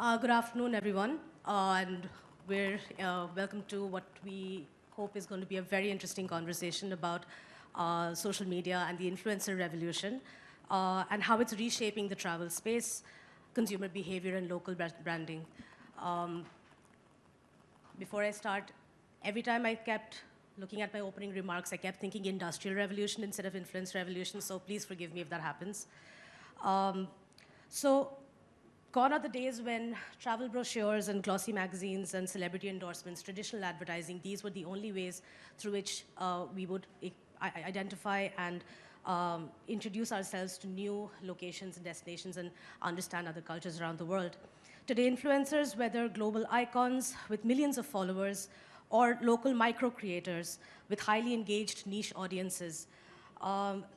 Good afternoon, everyone, and we're welcome to what we hope is going to be a very interesting conversation about social media and the influencer revolution, and how it's reshaping the travel space, consumer behavior, and local branding. Um, Before I start, every time I kept looking at my opening remarks, I kept thinking industrial revolution instead of influence revolution, so please forgive me if that happens. Um, so Gone are the days when travel brochures and glossy magazines and celebrity endorsements, traditional advertising, these were the only ways through which we would identify and introduce ourselves to new locations and destinations and understand other cultures around the world. Today, influencers, whether global icons with millions of followers or local micro creators with highly engaged niche audiences,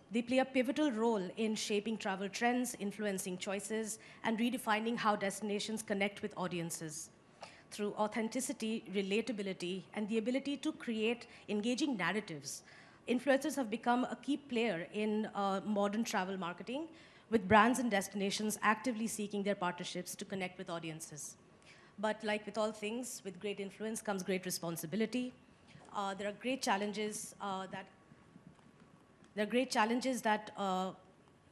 they play a pivotal role in shaping travel trends, influencing choices, and redefining how destinations connect with audiences. Through authenticity, relatability, and the ability to create engaging narratives, influencers have become a key player in modern travel marketing, with brands and destinations actively seeking their partnerships to connect with audiences. But like with all things, with great influence comes great responsibility. There are great challenges that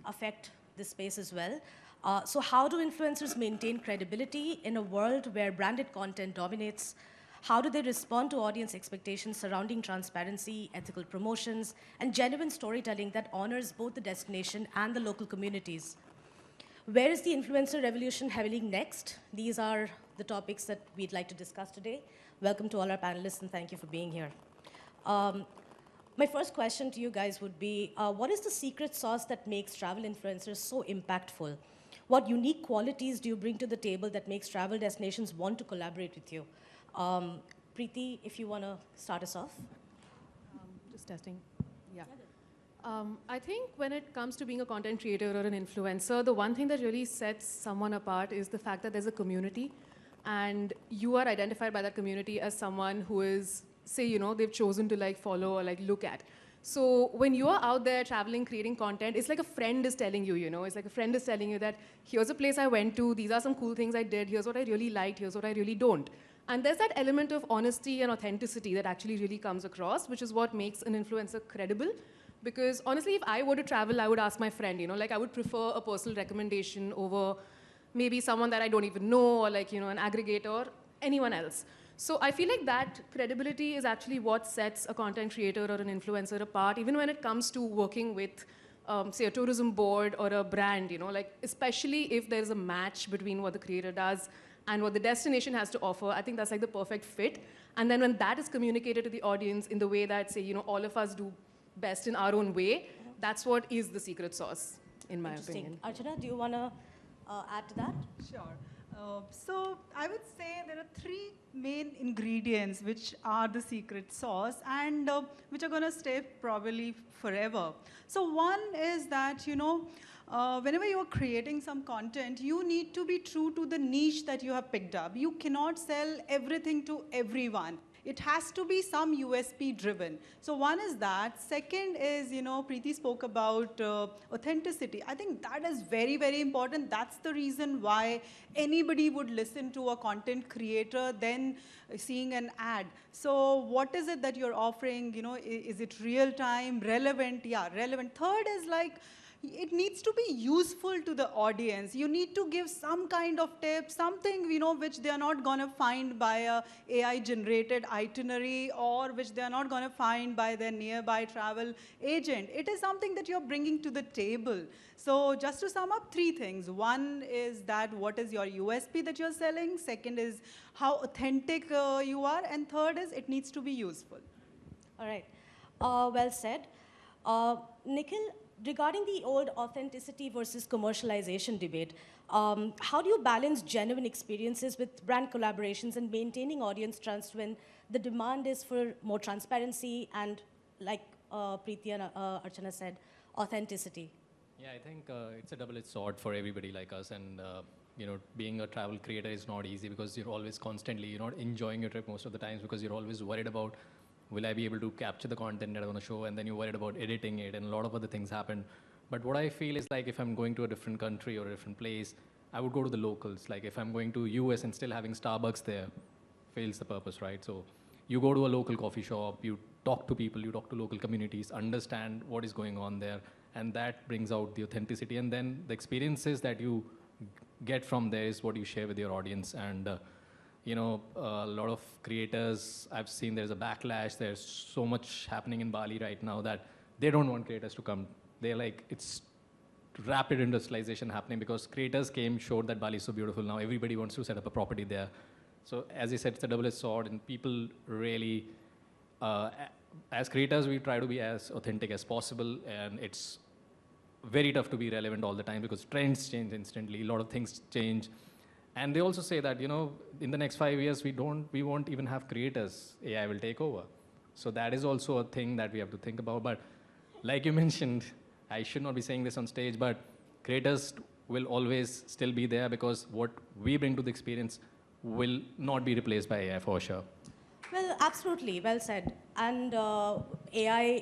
affect this space as well. So how do influencers maintain credibility in a world where branded content dominates? How do they respond to audience expectations surrounding transparency, ethical promotions, and genuine storytelling that honors both the destination and the local communities? Where is the influencer revolution heading next? These are the topics that we'd like to discuss today. Welcome to all our panelists, and thank you for being here. My first question to you guys would be, what is the secret sauce that makes travel influencers so impactful? What unique qualities do you bring to the table that makes travel destinations want to collaborate with you? Preethi, if you want to start us off. Just testing. Yeah. I think when it comes to being a content creator or an influencer, the one thing that really sets someone apart is the fact that there's a community and you are identified by that community as someone who is, say, they've chosen to like follow or like look at. So when you are out there traveling, creating content, it's like a friend is telling you, it's like a friend is telling you that here's a place I went to, these are some cool things I did, here's what I really liked, here's what I really don't. And there's that element of honesty and authenticity that actually really comes across, which is what makes an influencer credible. Because honestly, if I were to travel, I would ask my friend, like I would prefer a personal recommendation over maybe someone that I don't even know, or like, an aggregator, or anyone else. So I feel like that credibility is actually what sets a content creator or an influencer apart, even when it comes to working with, say, a tourism board or a brand, like especially if there's a match between what the creator does and what the destination has to offer. I think that's like the perfect fit. And then when that is communicated to the audience in the way that, say, all of us do best in our own way, that's what is the secret sauce, in my opinion. Archana, do you want to add to that? Sure. So I would say there are three main ingredients which are the secret sauce and which are going to stay probably forever. So one is that, whenever you're creating some content, you need to be true to the niche that you have picked up. You cannot sell everything to everyone. It has to be some USP driven. So one is that. Second is, Preethi spoke about authenticity. I think that is very, very important. That's the reason why anybody would listen to a content creator than seeing an ad. So what is it that you're offering? Is it real time, relevant? Yeah, relevant. Third is like, it needs to be useful to the audience. You need to give some kind of tip, something, which they are not going to find by a AI-generated itinerary or which they are not going to find by their nearby travel agent. It is something that you're bringing to the table. So just to sum up, three things. One is that what is your USP that you're selling? Second is how authentic you are. And third is it needs to be useful. All right. Well said. Nikhil, regarding the old authenticity versus commercialization debate, how do you balance genuine experiences with brand collaborations and maintaining audience trust when the demand is for more transparency and, like Preethi and Archana said, authenticity? Yeah, I think it's a double-edged sword for everybody like us, and being a travel creator is not easy because you're always constantly, you're not enjoying your trip most of the times because you're always worried about, will I be able to capture the content that I want to show? And then you're worried about editing it, and a lot of other things happen. But what I feel is like if I'm going to a different country or a different place, I would go to the locals. Like if I'm going to US and still having Starbucks there, fails the purpose, right? So you go to a local coffee shop, you talk to people, you talk to local communities, understand what is going on there, and that brings out the authenticity. And then the experiences that you get from there is what you share with your audience. And a lot of creators, I've seen there's a backlash. There's so much happening in Bali right now that they don't want creators to come. They're like, it's rapid industrialization happening because creators came, showed that Bali is so beautiful. Now everybody wants to set up a property there. So as you said, it's a double-edged sword, and people really, as creators, we try to be as authentic as possible, and it's very tough to be relevant all the time because trends change instantly, a lot of things change. And they also say that, in the next 5 years, we won't even have creators. AI will take over. So that is also a thing that we have to think about. But like you mentioned, I should not be saying this on stage, but creators will always still be there because what we bring to the experience will not be replaced by AI for sure. Well, absolutely, well said. And AI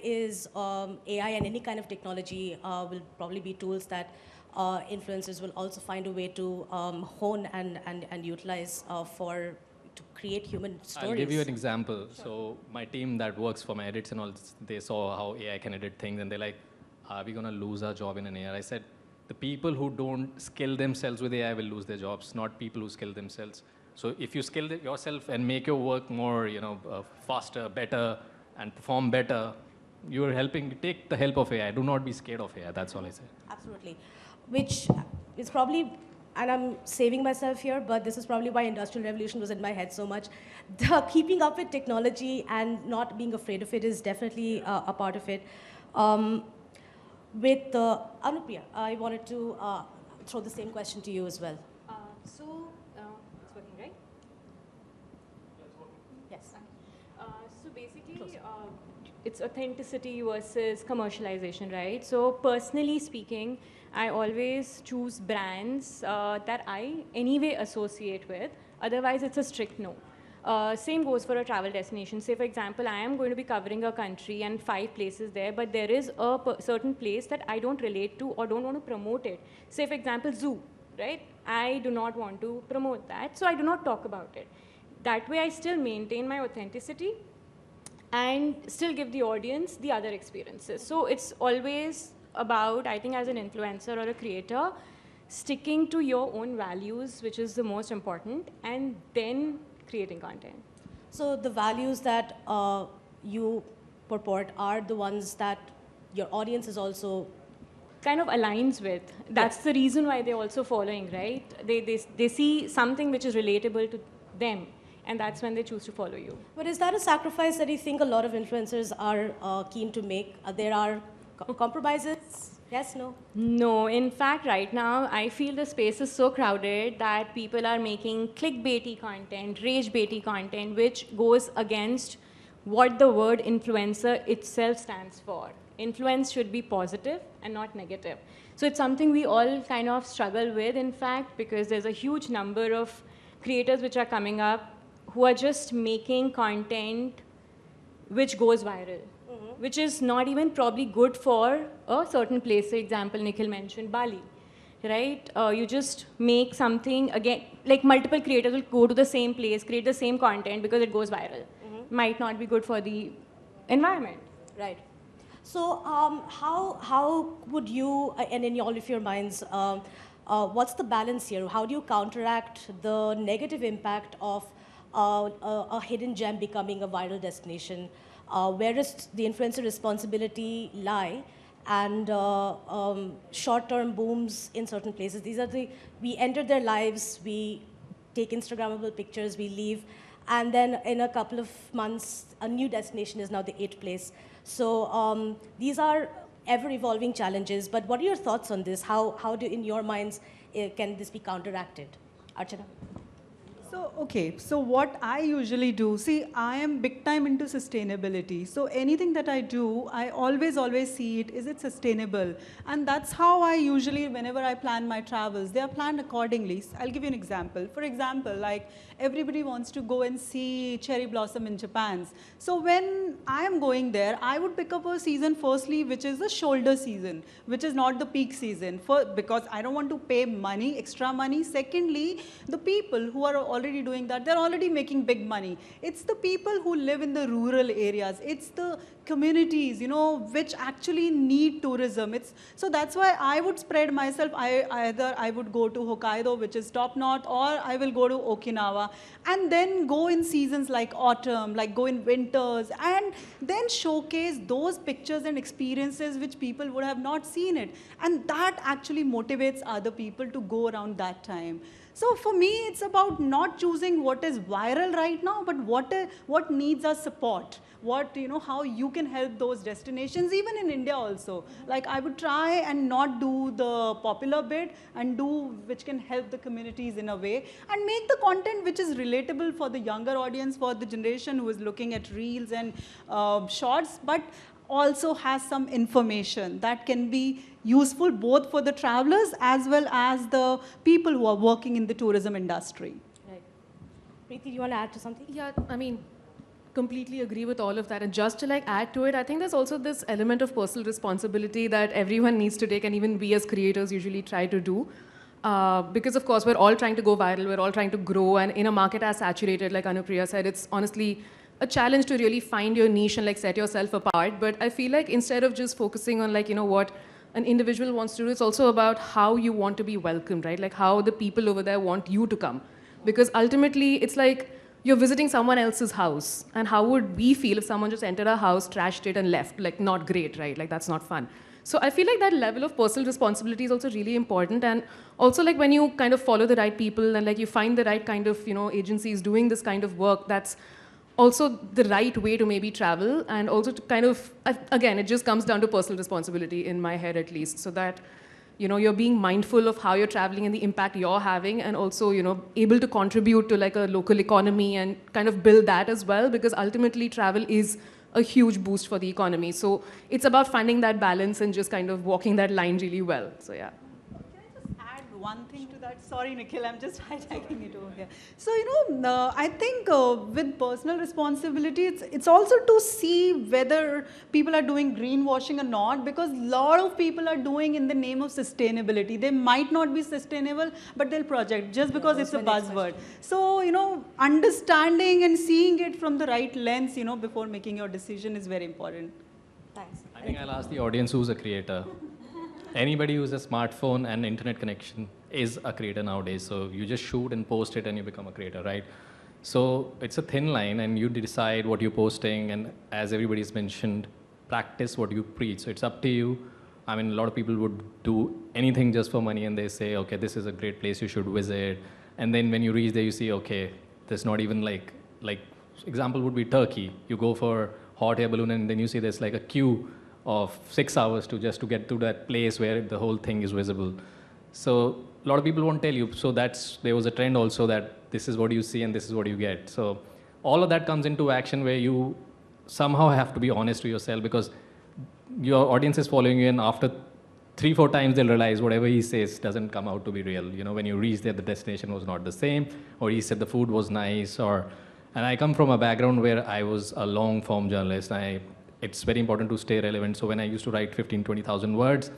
and any kind of technology will probably be tools that influencers will also find a way to hone and utilize to create human stories. I'll give you an example. Sure. So my team that works for my edits and all, they saw how AI can edit things, and they're like, are we going to lose our job in an AI? I said, the people who don't skill themselves with AI will lose their jobs, not people who skill themselves. So if you skill yourself and make your work more, faster, better, and perform better, you are helping. Take the help of AI. Do not be scared of AI. That's all I say. Absolutely. Which is probably, and I'm saving myself here, but this is probably why Industrial Revolution was in my head so much. Keeping up with technology and not being afraid of it is definitely a part of it. With Anupriya, I wanted to throw the same question to you as well. It's working, right? Yes. So basically, it's authenticity versus commercialization, right? So personally speaking, I always choose brands that I anyway associate with. Otherwise, it's a strict no. Same goes for a travel destination. Say, for example, I am going to be covering a country and 5 places there, but there is a certain place that I don't relate to or don't want to promote it. Say, for example, zoo, right? I do not want to promote that, so I do not talk about it. That way, I still maintain my authenticity and still give the audience the other experiences. So it's always about, I think, as an influencer or a creator, sticking to your own values, which is the most important, and then creating content. So the values that you purport are the ones that your audience is also kind of aligns with. That's the reason why they're also following, right? They see something which is relatable to them, and that's when they choose to follow you. But is that a sacrifice that you think a lot of influencers are keen to make? There are compromises? Yes, no? No. In fact, right now, I feel the space is so crowded that people are making clickbaity content, rage-baity content, which goes against what the word influencer itself stands for. Influence should be positive and not negative. So it's something we all kind of struggle with, in fact, because there's a huge number of creators which are coming up who are just making content which goes viral, which is not even probably good for a certain place. For example, Nikhil mentioned Bali, right? You just make something, again, like multiple creators will go to the same place, create the same content because it goes viral. Might not be good for the environment. Right. So how would you, and in all of your minds, what's the balance here? How do you counteract the negative impact of a hidden gem becoming a viral destination? Where does the influencer responsibility lie? And short-term booms in certain places. These are we enter their lives, we take Instagrammable pictures, we leave, and then in a couple of months, a new destination is now the 8th place. So these are ever-evolving challenges, but what are your thoughts on this? How do, in your minds, can this be counteracted? Archana? So, okay, so what I usually do, see, I am big time into sustainability. So anything that I do, I always see it, is it sustainable? And that's how I usually, whenever I plan my travels, they are planned accordingly. I'll give you an example. For example, like everybody wants to go and see cherry blossom in Japan. So when I am going there, I would pick up a season firstly, which is the shoulder season, which is not the peak season, because I don't want to pay money, extra money. Secondly, the people who are already doing that, they're already making big money. It's the people who live in the rural areas. It's the communities, you know, which actually need tourism. So that's why I would spread myself. Either I would go to Hokkaido, which is top north, or I will go to Okinawa, and then go in seasons like autumn, like go in winters, and then showcase those pictures and experiences which people would have not seen it. And that actually motivates other people to go around that time. So for me, it's about not choosing what is viral right now, but what needs our support. How you can help those destinations, even in India also. Like I would try and not do the popular bit and do which can help the communities in a way, and make the content which is relatable for the younger audience, for the generation who is looking at reels and shorts, but also has some information that can be useful both for the travelers as well as the people who are working in the tourism industry. Right. Preethi, do you want to add to something? Yeah, I mean, completely agree with all of that. And just to like add to it, I think there's also this element of personal responsibility that everyone needs to take, and even we as creators usually try to do. Because of course, we're all trying to go viral, we're all trying to grow, and in a market as saturated, like Anupriya said, it's honestly a challenge to really find your niche and like set yourself apart. But I feel like instead of just focusing on like, what an individual wants to do, it's also about how you want to be welcomed, right? Like how the people over there want you to come. Because ultimately, it's like you're visiting someone else's house. And how would we feel if someone just entered our house, trashed it and left? Like not great, right? Like that's not fun. So I feel like that level of personal responsibility is also really important. And also like when you kind of follow the right people and like you find the right kind of, agencies doing this kind of work, that's also the right way to maybe travel, and also to kind of, again, it just comes down to personal responsibility in my head at least, so that, you're being mindful of how you're traveling and the impact you're having, and also, able to contribute to like a local economy and kind of build that as well, because ultimately travel is a huge boost for the economy. So it's about finding that balance and just kind of walking that line really well. So yeah. Add one thing to that. Sorry, Nikhil, I'm just hijacking it over here. So, I think with personal responsibility, it's also to see whether people are doing greenwashing or not, because a lot of people are doing in the name of sustainability. They might not be sustainable, but they'll project just because it's a buzzword. So, understanding and seeing it from the right lens, before making your decision is very important. Thanks. I think I'll ask the audience who's a creator. Anybody who's a smartphone and internet connection is a creator nowadays. So you just shoot and post it and you become a creator, right? So it's a thin line, and you decide what you're posting, and as everybody's mentioned, practice what you preach. So it's up to you. I mean, a lot of people would do anything just for money, and they say, okay, this is a great place, you should visit. And then when you reach there, you see, okay, there's not even like example would be Turkey. You go for hot air balloon, and then you see there's like a queue of 6 hours to get to that place where the whole thing is visible. So a lot of people won't tell you. So there was a trend also that this is what you see and this is what you get. So all of that comes into action where you somehow have to be honest to yourself, because your audience is following you, and after 3-4 times they'll realize whatever he says doesn't come out to be real. When you reach there, the destination was not the same, or he said the food was nice, and I come from a background where I was a long form journalist. It's very important to stay relevant. So when I used to write 15,000-20,000 words,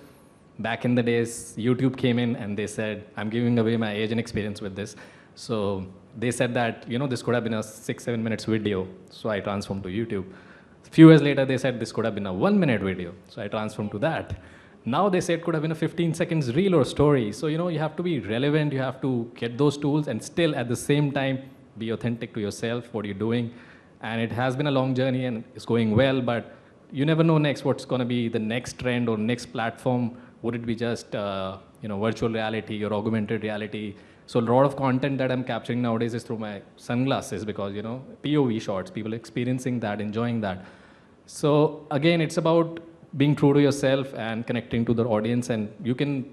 back in the days, YouTube came in and they said, I'm giving away my age and experience with this. So they said that, this could have been a 6-7 minutes video. So I transformed to YouTube. A few years later, they said this could have been a 1-minute video. So I transformed to that. Now they say it could have been a 15 seconds reel or story. So, you have to be relevant. You have to get those tools and still at the same time be authentic to yourself, what you're doing. And it has been a long journey and it's going well, but you never know next what's going to be the next trend or next platform. Would it be just virtual reality or augmented reality? So a lot of content that I'm capturing nowadays is through my sunglasses, because POV shots, people experiencing that, enjoying that. So again, it's about being true to yourself and connecting to the audience, and you can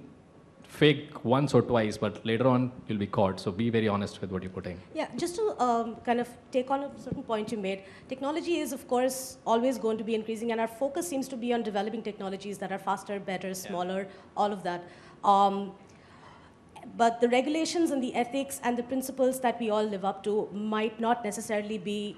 fake once or twice, but later on you'll be caught. So be very honest with what you're putting. Yeah, just to kind of take on a certain point you made, technology is, of course, always going to be increasing, and our focus seems to be on developing technologies that are faster, better, smaller, all of that. But the regulations and the ethics and the principles that we all live up to might not necessarily be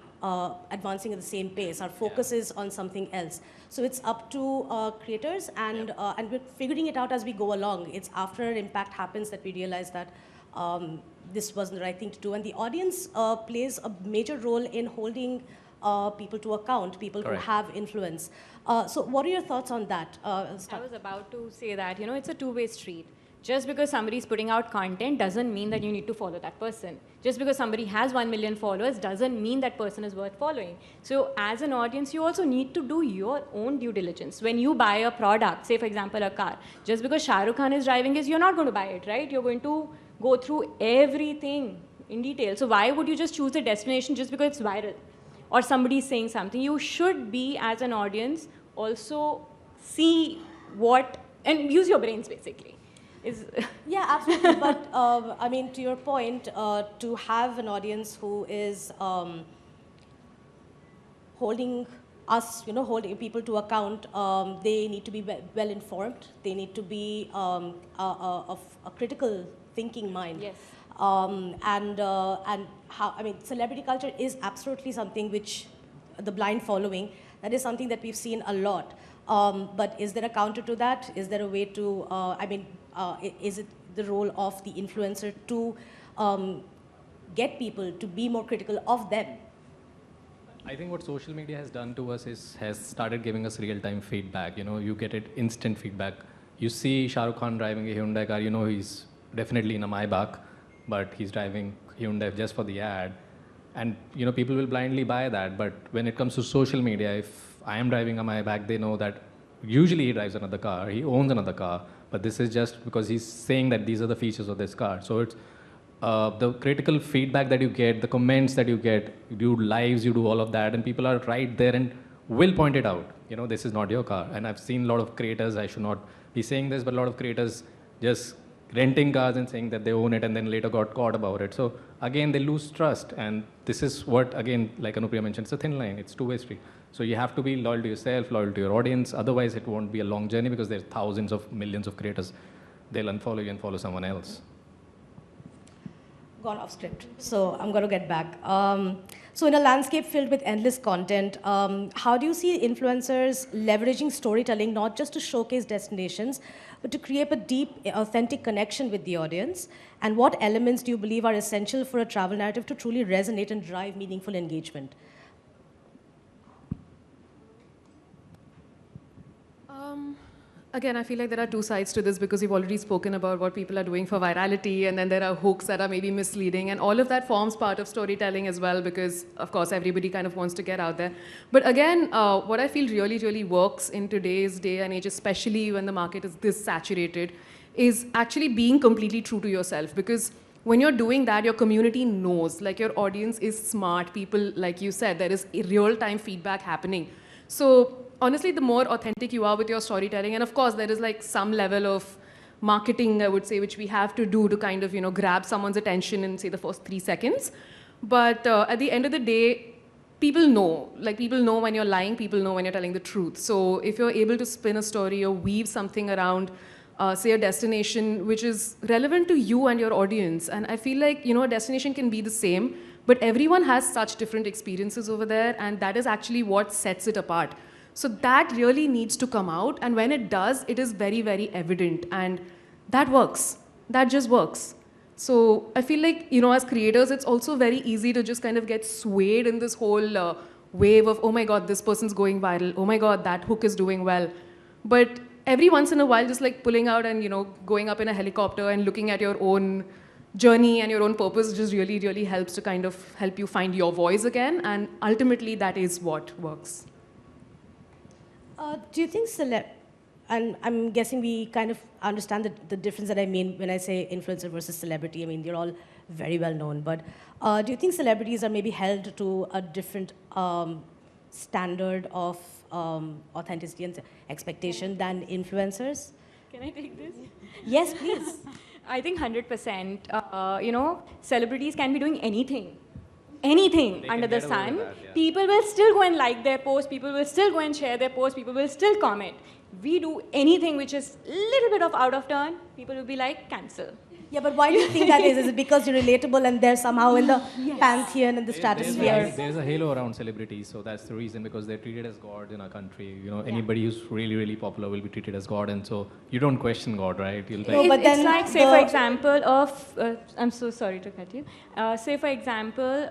advancing at the same pace. Our focus is on something else. So it's up to creators, and we're figuring it out as we go along. It's after impact happens that we realize that this wasn't the right thing to do. And the audience plays a major role in holding people to account, people who have influence. So what are your thoughts on that? I was about to say that, it's a two-way street. Just because somebody's putting out content doesn't mean that you need to follow that person. Just because somebody has 1 million followers doesn't mean that person is worth following. So as an audience, you also need to do your own due diligence. When you buy a product, say for example a car, just because Shah Rukh Khan is driving it, you're not going to buy it, right? You're going to go through everything in detail. So why would you just choose a destination just because it's viral? Or somebody's saying something? You should be, as an audience, also see what, and use your brains basically. Yeah, absolutely. But I mean, to your point, to have an audience who is holding us, holding people to account, they need to be well informed. They need to be of a critical thinking mind. Yes. And how, I mean, celebrity culture is absolutely something which, the blind following, that is something that we've seen a lot. But is there a counter to that? Is there a way to, is it the role of the influencer to get people to be more critical of them? I think what social media has done to us is has started giving us real-time feedback. You get it instant feedback. You see Shah Rukh Khan driving a Hyundai car, he's definitely in a Maybach, but he's driving Hyundai just for the ad. And people will blindly buy that. But when it comes to social media, if I am driving a Maybach, they know that usually he drives another car, he owns another car. But this is just because he's saying that these are the features of this car. So it's the critical feedback that you get, the comments that you get, you do lives, you do all of that, and people are right there and will point it out. This is not your car. And I've seen a lot of creators, I should not be saying this, but a lot of creators just renting cars and saying that they own it and then later got caught about it. So again, they lose trust. And this is what, again, like Anupriya mentioned, it's a thin line, it's two-way street. So you have to be loyal to yourself, loyal to your audience. Otherwise, it won't be a long journey because there's thousands of millions of creators. They'll unfollow you and follow someone else. Gone off script, so I'm going to get back. So in a landscape filled with endless content, how do you see influencers leveraging storytelling not just to showcase destinations, but to create a deep, authentic connection with the audience? And what elements do you believe are essential for a travel narrative to truly resonate and drive meaningful engagement? Again, I feel like there are two sides to this because you've already spoken about what people are doing for virality, and then there are hooks that are maybe misleading, and all of that forms part of storytelling as well because, of course, everybody kind of wants to get out there. But again, what I feel really, really works in today's day and age, especially when the market is this saturated, is actually being completely true to yourself, because when you're doing that, your community knows, like your audience is smart. People, like you said, there is real-time feedback happening. So honestly, the more authentic you are with your storytelling, and of course, there is like some level of marketing, I would say, which we have to do to kind of, grab someone's attention in, say, the first 3 seconds. But at the end of the day, people know. Like, people know when you're lying, people know when you're telling the truth. So if you're able to spin a story or weave something around, say, a destination which is relevant to you and your audience, and I feel like, a destination can be the same, but everyone has such different experiences over there, and that is actually what sets it apart. So that really needs to come out, and when it does, it is very, very evident, and that works. That just works. So I feel like, as creators, it's also very easy to just kind of get swayed in this whole wave of, oh my God, this person's going viral. Oh my God, that hook is doing well. But every once in a while, just like pulling out and, going up in a helicopter and looking at your own journey and your own purpose just really, really helps to kind of help you find your voice again. And ultimately, that is what works. Do you think and I'm guessing we kind of understand the difference that I mean when I say influencer versus celebrity. I mean, they're all very well known, but do you think celebrities are maybe held to a different standard of authenticity and expectation than influencers? Can I take this? Yes, please. I think 100%. Celebrities can be doing anything. Anything They under can the get away sun. with that, yeah. People will still go and like their post. People will still go and share their post. People will still comment. We do anything which is a little bit of out of turn. People will be like, cancel. Yeah, but why do you think that is? Is it because you're relatable and they're somehow in the pantheon and the stratosphere? There's a halo around celebrities, so that's the reason, because they're treated as God in our country. Anybody who's really, really popular will be treated as God, and so you don't question God, right? You'll No, but then it's like, say for example, I'm so sorry to cut you. Say for example,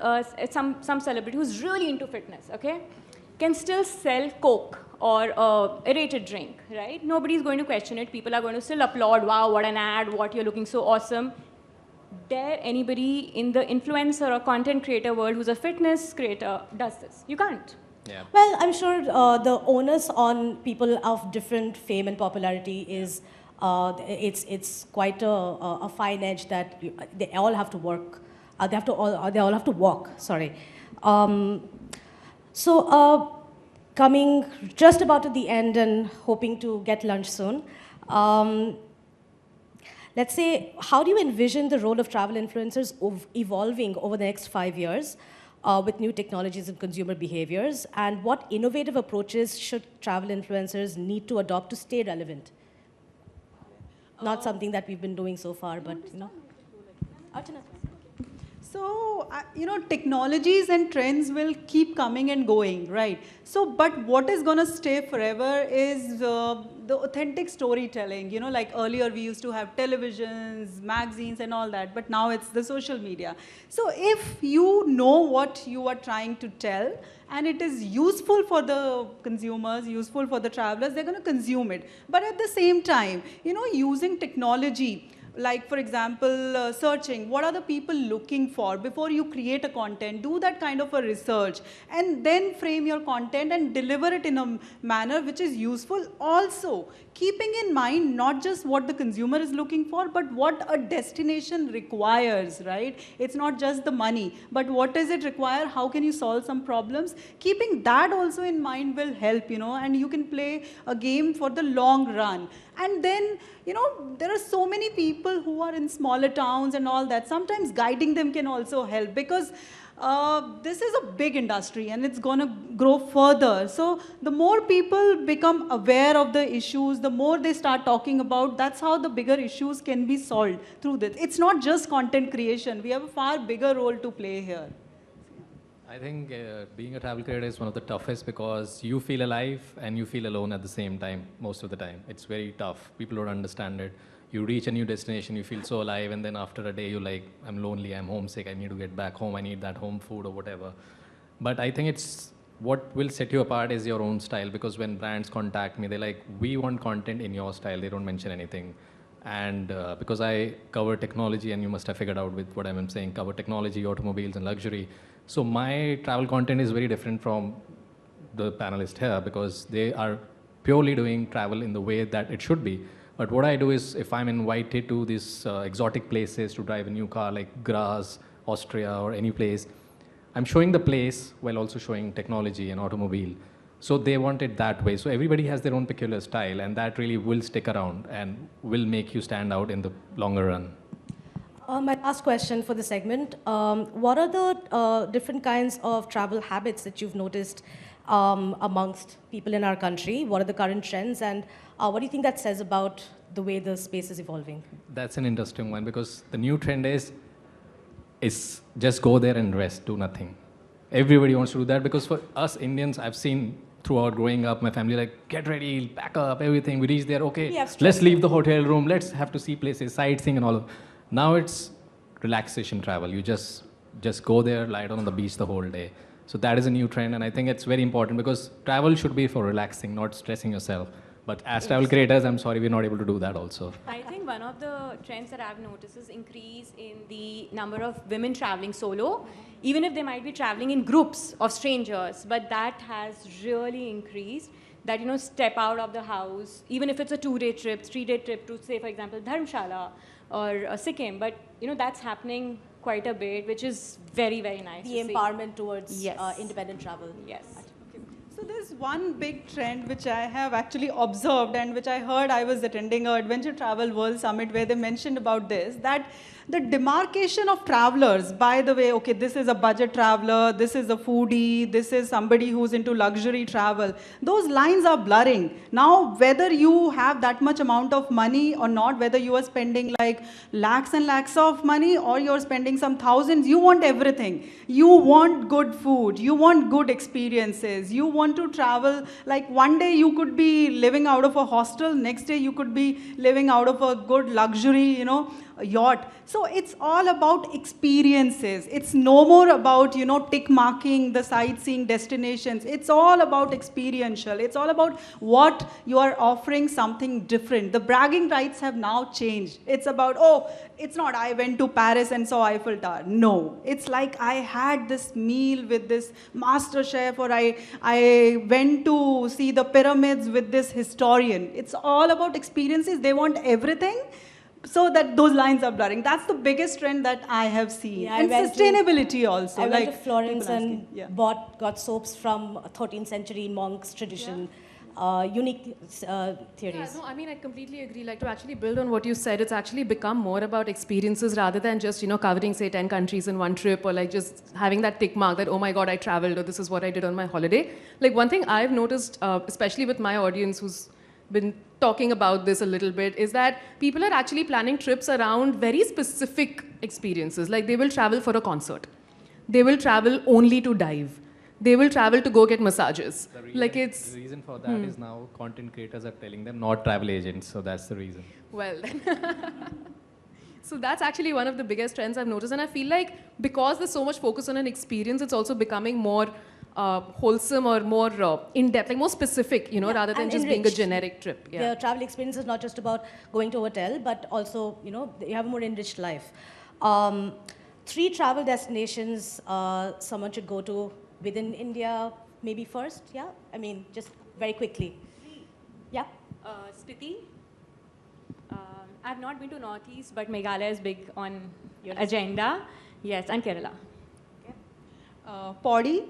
some celebrity who's really into fitness, okay, can still sell Coke or aerated drink, right? Nobody's going to question it. People are going to still applaud, wow, what an ad, what you're looking so awesome. Dare anybody in the influencer or content creator world who's a fitness creator does this? You can't. Yeah. Well, I'm sure the onus on people of different fame and popularity is it's quite a fine edge that they all have to work. They all have to walk. Sorry. Coming just about to the end and hoping to get lunch soon. Let's say, how do you envision the role of travel influencers evolving over the next 5 years with new technologies and consumer behaviors? And what innovative approaches should travel influencers need to adopt to stay relevant? Not something that we've been doing so far, but Archana. So, technologies and trends will keep coming and going, right? So, but what is going to stay forever is the authentic storytelling. Like earlier we used to have televisions, magazines and all that, but now it's the social media. So, if you know what you are trying to tell and it is useful for the consumers, useful for the travelers, they're going to consume it. But at the same time, using technology, like for example, searching, what are the people looking for before you create a content? Do that kind of a research and then frame your content and deliver it in a manner which is useful. Also, keeping in mind not just what the consumer is looking for, but what a destination requires, right? It's not just the money, but what does it require? How can you solve some problems? Keeping that also in mind will help, and you can play a game for the long run. And then, there are so many people who are in smaller towns and all that. Sometimes guiding them can also help, because this is a big industry and it's going to grow further. So the more people become aware of the issues, the more they start talking about, that's how the bigger issues can be solved through this. It's not just content creation. We have a far bigger role to play here. I think being a travel creator is one of the toughest, because you feel alive and you feel alone at the same time, most of the time. It's very tough. People don't understand it. You reach a new destination, you feel so alive, and then after a day you're like, I'm lonely, I'm homesick, I need to get back home, I need that home food or whatever. But I think what will set you apart is your own style, because when brands contact me, they're like, we want content in your style. They don't mention anything. And because I cover technology, and you must have figured out with what I'm saying, cover technology, automobiles and luxury. So my travel content is very different from the panelists here, because they are purely doing travel in the way that it should be. But what I do is, if I'm invited to these exotic places to drive a new car like Graz, Austria or any place, I'm showing the place while also showing technology and automobile. So they want it that way. So everybody has their own peculiar style, and that really will stick around and will make you stand out in the longer run. My last question for the segment. What are the different kinds of travel habits that you've noticed amongst people in our country? What are the current trends, and what do you think that says about the way the space is evolving? That's an interesting one, because the new trend is just go there and rest, do nothing. Everybody wants to do that, because for us Indians, I've seen throughout growing up, my family like, get ready, pack up, everything. We reach there, okay, let's leave the hotel room, let's have to see places, sightseeing and all of. Now it's relaxation travel. You just go there, lie down on the beach the whole day. So that is a new trend, and I think it's very important, because travel should be for relaxing, not stressing yourself. But as travel creators, I'm sorry, we're not able to do that also. I think one of the trends that I've noticed is increase in the number of women traveling solo, even if they might be traveling in groups of strangers, but that has really increased. That, step out of the house, even if it's a 2-day trip, 3-day trip to, say, for example, Dharamshala or Sikkim, but, that's happening quite a bit, which is very, very nice. The empowerment towards yes. Independent travel. Yes. So So there's one big trend which I have actually observed and which I heard. I was attending a Adventure Travel World Summit where they mentioned about this, that the demarcation of travelers, by the way, okay, this is a budget traveler, this is a foodie, this is somebody who's into luxury travel, those lines are blurring. Now, whether you have that much amount of money or not, whether you are spending like lakhs and lakhs of money or you're spending some thousands, you want everything. You want good food, you want good experiences, you want to travel, like one day you could be living out of a hostel, next day you could be living out of a good luxury, yacht. So it's all about experiences. It's no more about, tick marking the sightseeing destinations. It's all about experiential. It's all about what you are offering, something different. The bragging rights have now changed. It's about, oh, it's not I went to Paris and saw Eiffel Tower. No, it's like I had this meal with this master chef, or I went to see the pyramids with this historian. It's all about experiences. They want everything, so that those lines are blurring. That's the biggest trend that I have seen. Yeah, and sustainability also. I went to Florence and yeah. got soaps from a 13th century monks tradition. Unique theories. Yeah, no, I mean, I completely agree. Like, to actually build on what you said, it's actually become more about experiences rather than just, covering, say, 10 countries in one trip, or like just having that tick mark that, oh my God, I traveled, or this is what I did on my holiday. Like, one thing I've noticed, especially with my audience who's been talking about this a little bit, is that people are actually planning trips around very specific experiences. Like, they will travel for a concert. They will travel only to dive. They will travel to go get massages. The reason for that is now content creators are telling them, not travel agents. So that's the reason. Well, so that's actually one of the biggest trends I've noticed. And I feel like because there's so much focus on an experience, it's also becoming more wholesome or more in-depth, like more specific, rather than just being a generic trip. Yeah. The travel experience is not just about going to a hotel, but also, you have a more enriched life. 3 travel destinations someone should go to within India, maybe first, yeah? I mean, just very quickly. Yeah? Spiti. I've not been to Northeast, but Meghalaya is big on your agenda. Yes, and Kerala. Podi.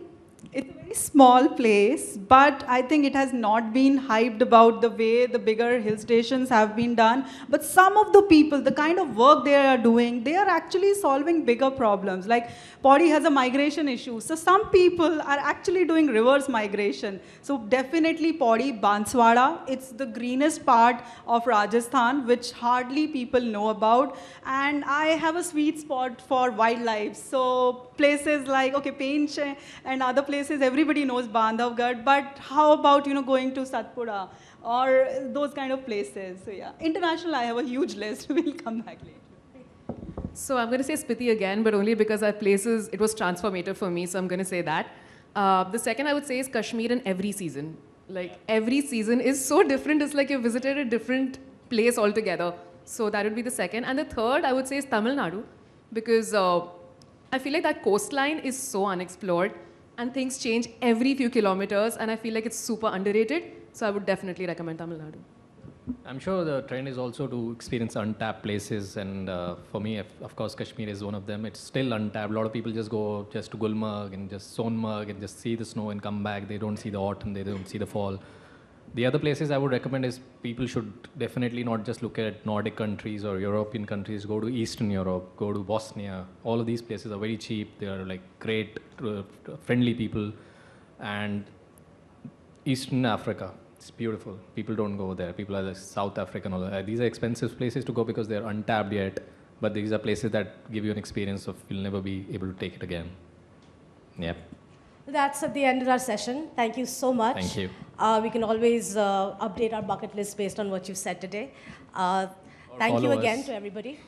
It's a very small place, but I think it has not been hyped about the way the bigger hill stations have been done. But some of the people, the kind of work they are doing, they are actually solving bigger problems. Like, Podi has a migration issue. So some people are actually doing reverse migration. So definitely Podi, Banswara, it's the greenest part of Rajasthan, which hardly people know about. And I have a sweet spot for wildlife. So places like, okay, Pench and other places, everybody knows Bandhavgarh, but how about, going to Satpura or those kind of places? So yeah, international, I have a huge list. We'll come back later. So I'm going to say Spiti again, but only because our places, it was transformative for me, so I'm going to say that. The second I would say is Kashmir in every season. Like, every season is so different. It's like you visited a different place altogether. So that would be the second. And the third I would say is Tamil Nadu, because I feel like that coastline is so unexplored and things change every few kilometers, and I feel like it's super underrated. So I would definitely recommend Tamil Nadu. I'm sure the trend is also to experience untapped places, and for me, of course, Kashmir is one of them. It's still untapped. A lot of people just go just to Gulmarg and just Sonmarg and just see the snow and come back. They don't see the autumn, they don't see the fall. The other places I would recommend is people should definitely not just look at Nordic countries or European countries. Go to Eastern Europe, go to Bosnia. All of these places are very cheap. They are like great, friendly people. And Eastern Africa, it's beautiful. People don't go there. People are like South Africa and all that. These are expensive places to go because they're untapped yet. But these are places that give you an experience of you'll never be able to take it again. Yep. That's at the end of our session. Thank you so much. Thank you. We can always update our bucket list based on what you've said today. Thank you follow again us. to everybody.